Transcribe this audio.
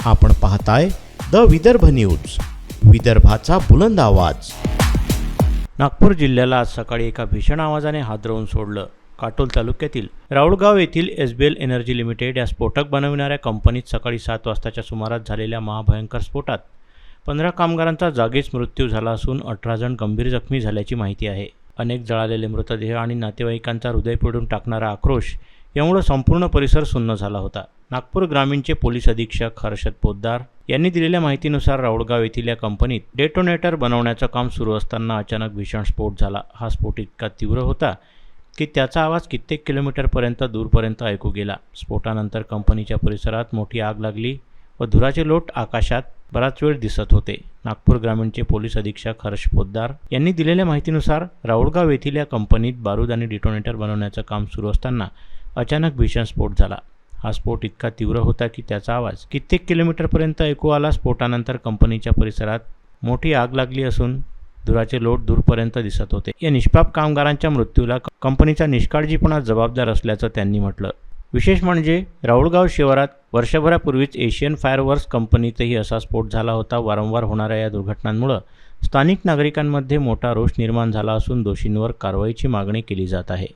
आपण पाहताय the Vidarbha news, विदर्भाचा बुलंद आवाज। नागपूर जिल्ह्याला आज सकाळी एका भीषण आवाजाने हादरवून सोडलं। काटोल तालुक्यातील राऊळगाव येथील SBL एनर्जी लिमिटेड या स्फोटक बनविणाऱ्या कंपनीत सकाळी 7 वाजताच्या सुमारास झालेल्या महाभयंकर स्फोटात 15 कामगारांचा जागीच मृत्यू झाला असून 18 जण गंभीर जखमी झाल्याची माहिती आहे। अनेक जळालेले मृतदेह आणि नातेवाईकांचा हृदय पिळून टाकणारा आक्रोश यामुळे संपूर्ण परिसर सुन्न झाला होता। नागपूर ग्रामीणचे पोलीस अधीक्षक हर्षद पोद्दार यांनी दिलेल्या माहितीनुसार राऊळगाव येथील या कंपनीत डेटोनेटर बनवण्याचं काम सुरू असताना अचानक भीषण स्फोट झाला। हा स्फोट इतका तीव्र होता की त्याचा आवाज कित्येक किलोमीटरपर्यंत दूरपर्यंत ऐकू गेला। स्फोटानंतर कंपनीच्या परिसरात मोठी आग लागली व धुराचे लोट आकाशात बराच वेळ दिसत होते। नागपूर ग्रामीणचे पोलीस अधीक्षक हर्ष पोद्दार यांनी दिलेल्या माहितीनुसार राऊळगाव येथील या कंपनीत बारूद आणि डेटोनेटर बनवण्याचं काम सुरू असताना अचानक भीषण स्फोट झाला। हा स्फोट इतका तीव्र होता की त्याचा आवाज कित्येक किलोमीटरपर्यंत ऐकू आला। स्फोटानंतर कंपनीच्या परिसरात मोठी आग लागली असून धुराचे लोट दूरपर्यंत दिसत होते। या निष्पाप कामगारांच्या मृत्यूला कंपनीचा निष्काळजीपणा जबाबदार असल्याचं त्यांनी म्हटलं। विशेष म्हणजे राऊळगाव शिवारात वर्षभरापूर्वीच एशियन फायरवर्क्स कंपनीतही असा स्फोट झाला होता। वारंवार होणाऱ्या या दुर्घटनांमुळे स्थानिक नागरिकांमध्ये मोठा रोष निर्माण झाला असून दोषींवर कारवाईची मागणी केली जात आहे।